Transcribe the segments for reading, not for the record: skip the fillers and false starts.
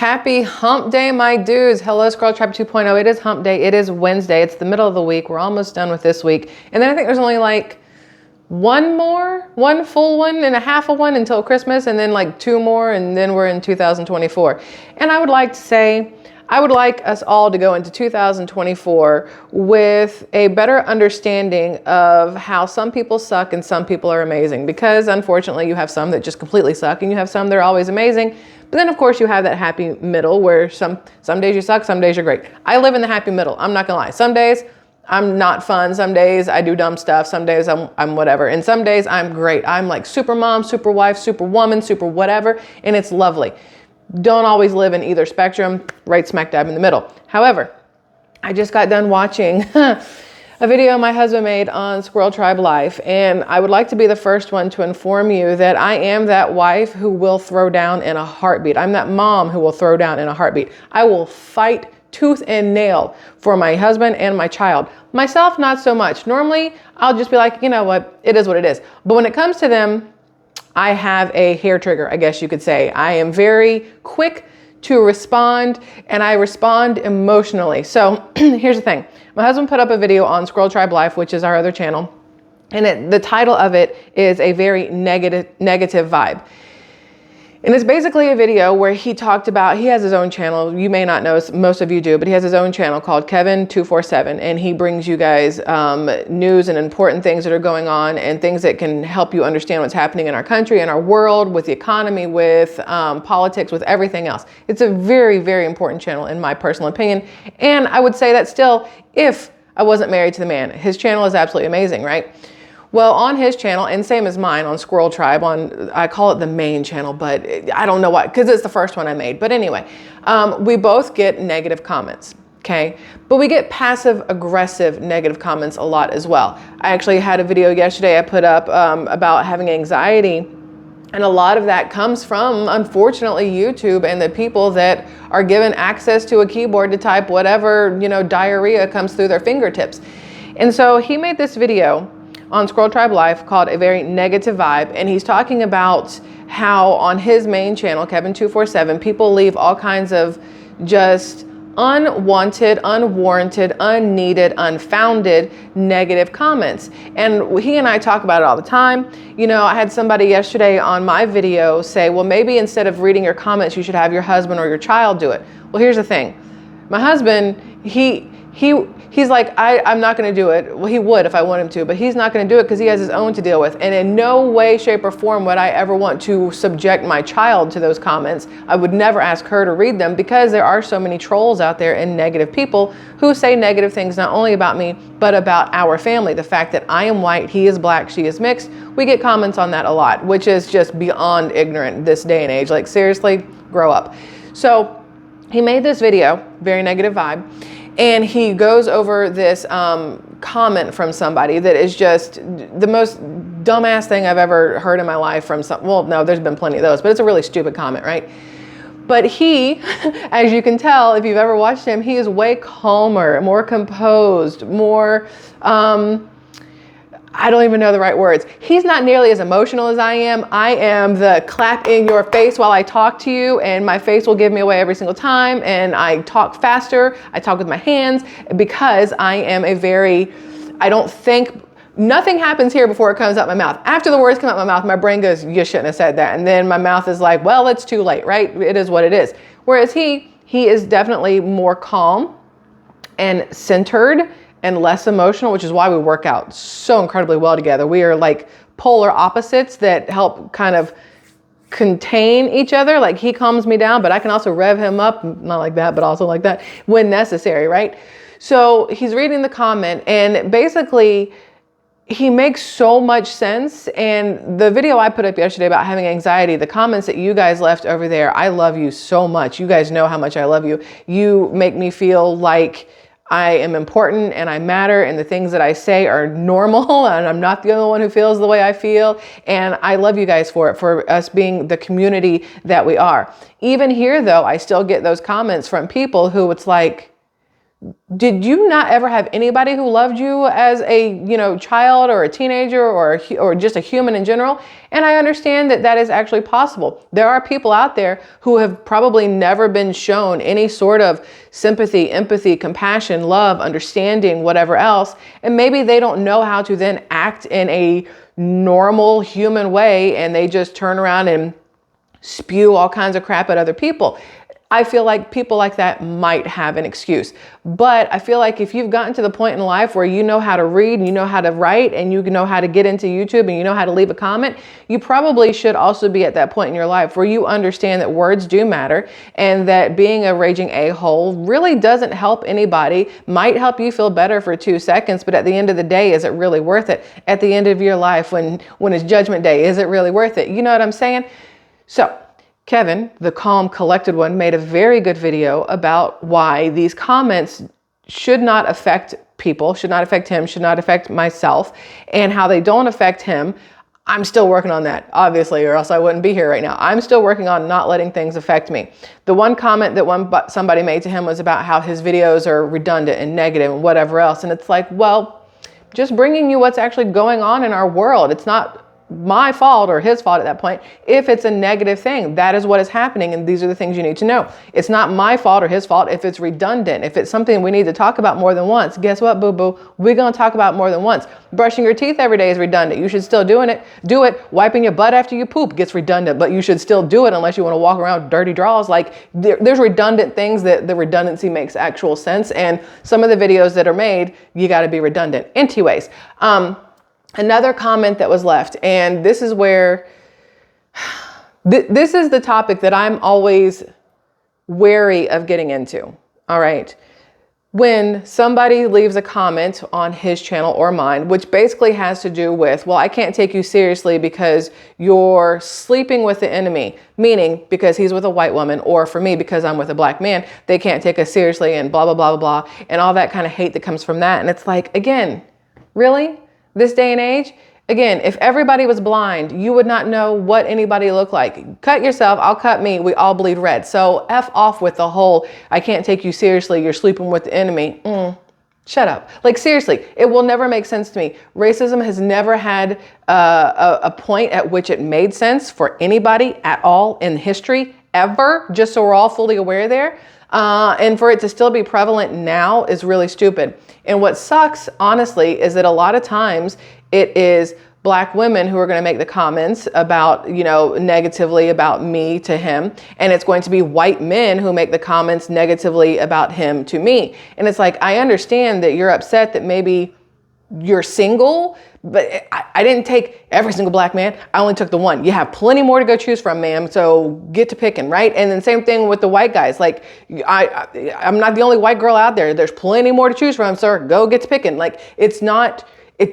Happy hump day, my dudes. Hello, SquirrelTribe 2.0. It is hump day. It is Wednesday. It's the middle of the week. We're almost done with this week. And then I think there's only like one full one and a half of one until Christmas, and then like two more, and then we're in 2024. And I would like to say, I would like us all to go into 2024 with a better understanding of how some people suck and some people are amazing, because unfortunately you have some that just completely suck and you have some that are always amazing. But then of course you have that happy middle where some days you suck, some days you're great. I live in the happy middle. I'm not gonna lie. Some days I'm not fun. Some days I do dumb stuff. Some days I'm whatever. And some days I'm great. I'm like super mom, super wife, super woman, super whatever. And it's lovely. Don't always live in either spectrum, right smack dab in the middle. However, I just got done watching a video my husband made on SquirrelTribe Life, and I would like to be the first one to inform you that I am that wife who will throw down in a heartbeat. I'm that mom who will throw down in a heartbeat. I will fight tooth and nail for my husband and my child. Myself, not so much. Normally, I'll just be like, you know what, it is what it is. But when it comes to them, I have a hair trigger, I guess you could say. I am very quick to respond, and I respond emotionally. So here's the thing. My husband put up a video on SquirrelTribe Life, which is our other channel, and the title of it is A Very Negative Vibe. And it's basically a video where he talked about, he has his own channel. You may not know, most of you do, but he has his own channel called Kevin247. And he brings you guys news and important things that are going on and things that can help you understand what's happening in our country, in our world, with the economy, with politics, with everything else. It's a very, very important channel in my personal opinion. And I would say that still, if I wasn't married to the man, his channel is absolutely amazing, right? Well, on his channel, and same as mine on SquirrelTribe, I call it the main channel, but I don't know why, because it's the first one I made. But anyway, we both get negative comments, okay? But we get passive aggressive negative comments a lot as well. I actually had a video yesterday I put up about having anxiety. And a lot of that comes from, unfortunately, YouTube and the people that are given access to a keyboard to type whatever, diarrhea comes through their fingertips. And so he made this video on SquirrelTribe Life called A Very Negative Vibe, and he's talking about how on his main channel, Kevin247, people leave all kinds of just unwanted, unwarranted, unneeded, unfounded negative comments. And he and I talk about it all the time. I had somebody yesterday on my video say, well, maybe instead of reading your comments, you should have your husband or your child do it. Well, here's the thing. My husband, he's like, I'm not going to do it. Well, he would if I want him to, but he's not going to do it because he has his own to deal with. And in no way, shape, or form would I ever want to subject my child to those comments. I would never ask her to read them, because there are so many trolls out there and negative people who say negative things not only about me, but about our family. The fact that I am white, he is black, she is mixed. We get comments on that a lot, which is just beyond ignorant this day and age. Like, seriously, grow up. So he made this video, Very Negative Vibe, and he goes over this comment from somebody that is just the most dumbass thing I've ever heard in my life from well, no, there's been plenty of those, but it's a really stupid comment, right? But he, as you can tell, if you've ever watched him, he is way calmer, more composed, more, I don't even know the right words. He's not nearly as emotional as I am. I am the clap in your face while I talk to you, and my face will give me away every single time. And I talk faster. I talk with my hands, because I am I don't think, nothing happens here before it comes out my mouth. After the words come out my mouth, my brain goes, you shouldn't have said that. And then my mouth is like, well, it's too late, right? It is what it is. Whereas he is definitely more calm and centered and less emotional, which is why we work out so incredibly well together. We are like polar opposites that help kind of contain each other. Like, he calms me down, but I can also rev him up, not like that, but also like that when necessary, right? So he's reading the comment, and basically he makes so much sense. And the video I put up yesterday about having anxiety, the comments that you guys left over there, I love you so much. You guys know how much I love you. You make me feel like I am important and I matter, and the things that I say are normal, and I'm not the only one who feels the way I feel. And I love you guys for it, for us being the community that we are. Even here though, I still get those comments from people who it's like, did you not ever have anybody who loved you as a, child or a teenager or just a human in general? And I understand that that is actually possible. There are people out there who have probably never been shown any sort of sympathy, empathy, compassion, love, understanding, whatever else. And maybe they don't know how to then act in a normal human way, and they just turn around and spew all kinds of crap at other people. I feel like people like that might have an excuse. But I feel like if you've gotten to the point in life where you know how to read and you know how to write and you know how to get into YouTube and you know how to leave a comment, you probably should also be at that point in your life where you understand that words do matter and that being a raging a-hole really doesn't help anybody. Might help you feel better for 2 seconds, but at the end of the day, is it really worth it? At the end of your life, when it's judgment day, is it really worth it? You know what I'm saying? So Kevin, the calm, collected one, made a very good video about why these comments should not affect people, should not affect him, should not affect myself, and how they don't affect him. I'm still working on that, obviously, or else I wouldn't be here right now. I'm still working on not letting things affect me. The one comment that somebody made to him was about how his videos are redundant and negative and whatever else. And it's like, well, just bringing you what's actually going on in our world. It's not my fault or his fault at that point. If it's a negative thing, that is what is happening. And these are the things you need to know. It's not my fault or his fault if it's redundant. If it's something we need to talk about more than once, guess what, boo-boo? We're going to talk about more than once. Brushing your teeth every day is redundant. You should still do it. Wiping your butt after you poop gets redundant, but you should still do it unless you want to walk around with dirty draws. Like there's redundant things that the redundancy makes actual sense. And some of the videos that are made, you got to be redundant. Anyways, another comment that was left, and this is where, this is the topic that I'm always wary of getting into, all right? When somebody leaves a comment on his channel or mine, which basically has to do with, well, I can't take you seriously because you're sleeping with the enemy, meaning because he's with a white woman, or for me, because I'm with a black man, they can't take us seriously and blah, blah, blah, blah, blah, and all that kind of hate that comes from that. And it's like, again, really? This day and age, again, if everybody was blind, you would not know what anybody looked like. Cut yourself, I'll cut me, we all bleed red. So F off with the whole, I can't take you seriously, you're sleeping with the enemy. Shut up. Like seriously, it will never make sense to me. Racism has never had a point at which it made sense for anybody at all in history, ever, just so we're all fully aware there. And for it to still be prevalent now is really stupid. And what sucks, honestly, is that a lot of times it is black women who are going to make the comments about, negatively about me to him. And it's going to be white men who make the comments negatively about him to me. And it's like, I understand that you're upset that maybe you're single, but I didn't take every single black man. I only took the one. You have plenty more to go choose from, ma'am. So get to picking, right? And then same thing with the white guys. Like I'm not the only white girl out there. There's plenty more to choose from, sir. Go get to picking. Like it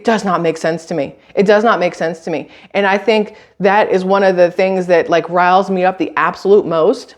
does not make sense to me. It does not make sense to me. And I think that is one of the things that like riles me up the absolute most.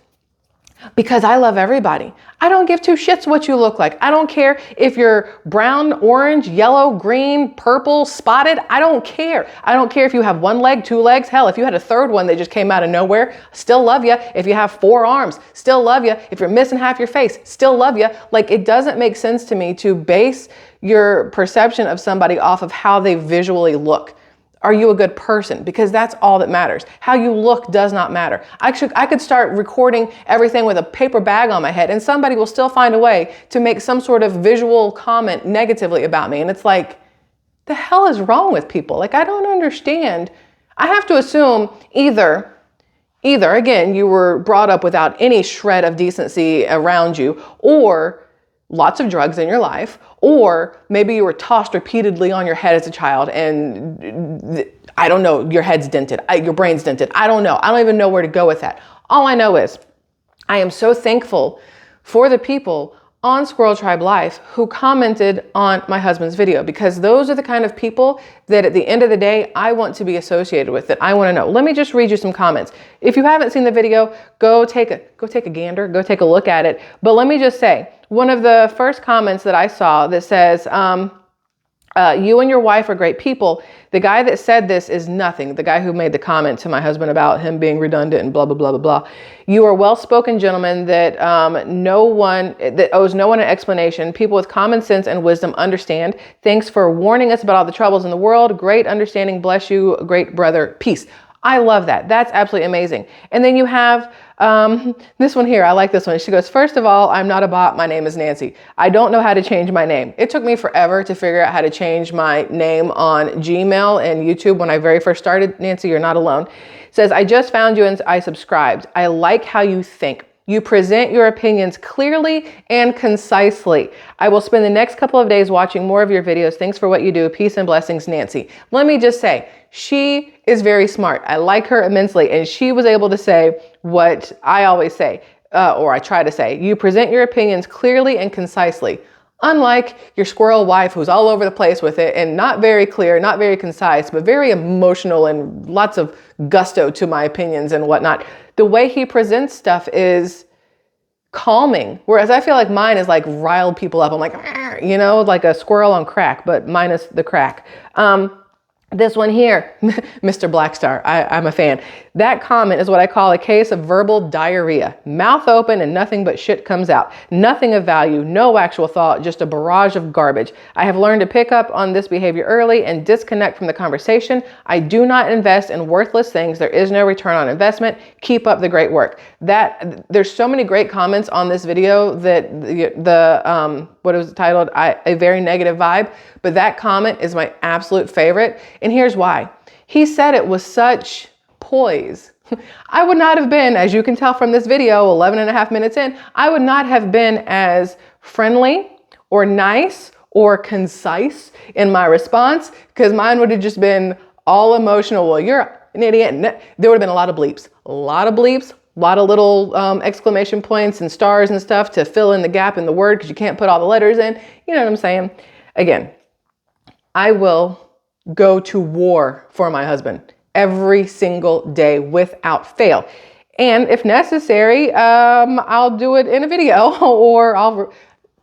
Because I love everybody. I don't give two shits what you look like. I don't care if you're brown, orange, yellow, green, purple, spotted. I don't care. I don't care if you have one leg, two legs. Hell, if you had a third one that just came out of nowhere, still love you. If you have 4 arms, still love you. If you're missing half your face, still love you. Like it doesn't make sense to me to base your perception of somebody off of how they visually look. Are you a good person? Because that's all that matters. How you look does not matter. I could start recording everything with a paper bag on my head and somebody will still find a way to make some sort of visual comment negatively about me. And it's like, the hell is wrong with people? Like, I don't understand. I have to assume either again, you were brought up without any shred of decency around you, or lots of drugs in your life, or maybe you were tossed repeatedly on your head as a child and I don't know, your head's dented, your brain's dented. I don't know. I don't even know where to go with that. All I know is I am so thankful for the people on Squirrel Tribe Life who commented on my husband's video, because those are the kind of people that at the end of the day, I want to be associated with, that I want to know. Let me just read you some comments. If you haven't seen the video, go take a gander, go take a look at it. But let me just say, one of the first comments that I saw that says, You and your wife are great people. The guy that said this is nothing. The guy who made the comment to my husband about him being redundant and blah, blah, blah, blah, blah. You are well-spoken gentlemen that that owes no one an explanation. People with common sense and wisdom understand. Thanks for warning us about all the troubles in the world. Great understanding. Bless you, great brother. Peace. I love that. That's absolutely amazing. And then you have this one here. I like this one. She goes, first of all, I'm not a bot. My name is Nancy. I don't know how to change my name. It took me forever to figure out how to change my name on Gmail and YouTube when I very first started. Nancy, you're not alone. It says, I just found you and I subscribed. I like how you think. You present your opinions clearly and concisely. I will spend the next couple of days watching more of your videos. Thanks for what you do. Peace and blessings, Nancy. Let me just say, she is very smart. I like her immensely. And she was able to say what I always say, or I try to say. You present your opinions clearly and concisely. Unlike your squirrel wife who's all over the place with it and not very clear, not very concise, but very emotional and lots of gusto to my opinions and whatnot. The way he presents stuff is calming. Whereas I feel like mine is like riled people up. I'm like, you know, like a squirrel on crack, but minus the crack. This one here, Mr. Blackstar, I'm a fan. That comment is what I call a case of verbal diarrhea. Mouth open and nothing but shit comes out. Nothing of value, no actual thought, just a barrage of garbage. I have learned to pick up on this behavior early and disconnect from the conversation. I do not invest in worthless things. There is no return on investment. Keep up the great work. There's so many great comments on this video that what it was titled, A Very Negative Vibe, but that comment is my absolute favorite. And here's why. He said it with such poise. I would not have been, as you can tell from this video, 11 and a half minutes in, I would not have been as friendly or nice or concise in my response, because mine would have just been all emotional. Well, you're an idiot. There would have been a lot of bleeps, a lot of little exclamation points and stars and stuff to fill in the gap in the word because you can't put all the letters in. You know what I'm saying? Again, I will go to war for my husband every single day without fail. And if necessary, I'll do it in a video or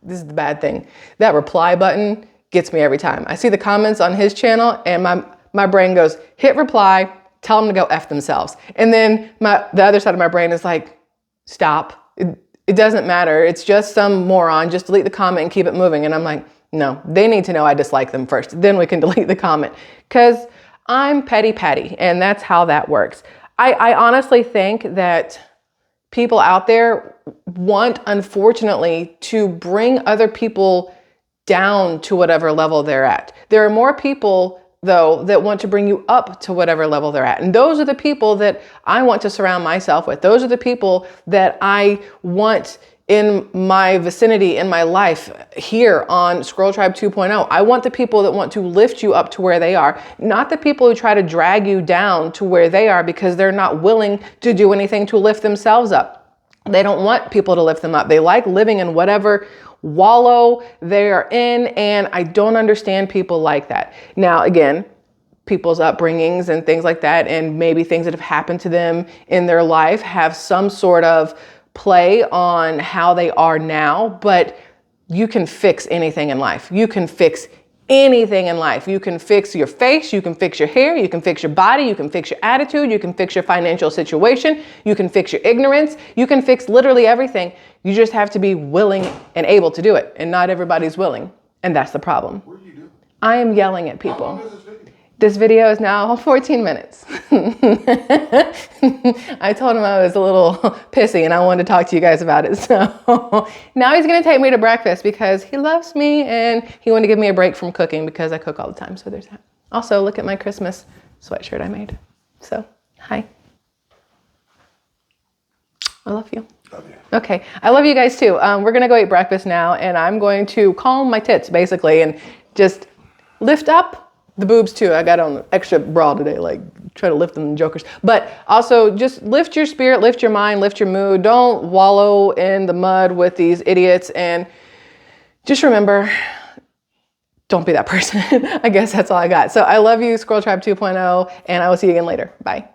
this is the bad thing. That reply button gets me every time. I see the comments on his channel and my brain goes, hit reply, tell them to go F themselves. And then the other side of my brain is like, stop. It doesn't matter. It's just some moron. Just delete the comment and keep it moving. And I'm like, no, they need to know I dislike them first. Then we can delete the comment because I'm petty Patty and that's how that works. I honestly think that people out there want, unfortunately, to bring other people down to whatever level they're at. There are more people, though, that want to bring you up to whatever level they're at. And those are the people that I want to surround myself with. Those are the people that I want in my vicinity, in my life, here on Squirrel Tribe 2.0. I want the people that want to lift you up to where they are, not the people who try to drag you down to where they are because they're not willing to do anything to lift themselves up. They don't want people to lift them up. They like living in whatever wallow they are in, and I don't understand people like that. Now, again, people's upbringings and things like that, and maybe things that have happened to them in their life have some sort of play on how they are now, but you can fix anything in life. You can fix anything in life. You can fix your face, you can fix your hair, you can fix your body, you can fix your attitude, you can fix your financial situation, you can fix your ignorance, you can fix literally everything. You just have to be willing and able to do it, and not everybody's willing, and that's the problem. What do you do? I am yelling at people. How long is this video? This video is now 14 minutes. I told him I was a little pissy and I wanted to talk to you guys about it. So now he's going to take me to breakfast because he loves me and he wanted to give me a break from cooking because I cook all the time. So there's that. Also, look at my Christmas sweatshirt I made. So, hi. I love you. Love you. Okay. I love you guys too. We're going to go eat breakfast now and I'm going to calm my tits basically and just lift up the boobs too. I got on an extra bra today, like try to lift them jokers. But also just lift your spirit, lift your mind, lift your mood. Don't wallow in the mud with these idiots. And just remember, don't be that person. I guess that's all I got. So I love you, Squirrel Tribe 2.0, and I will see you again later. Bye.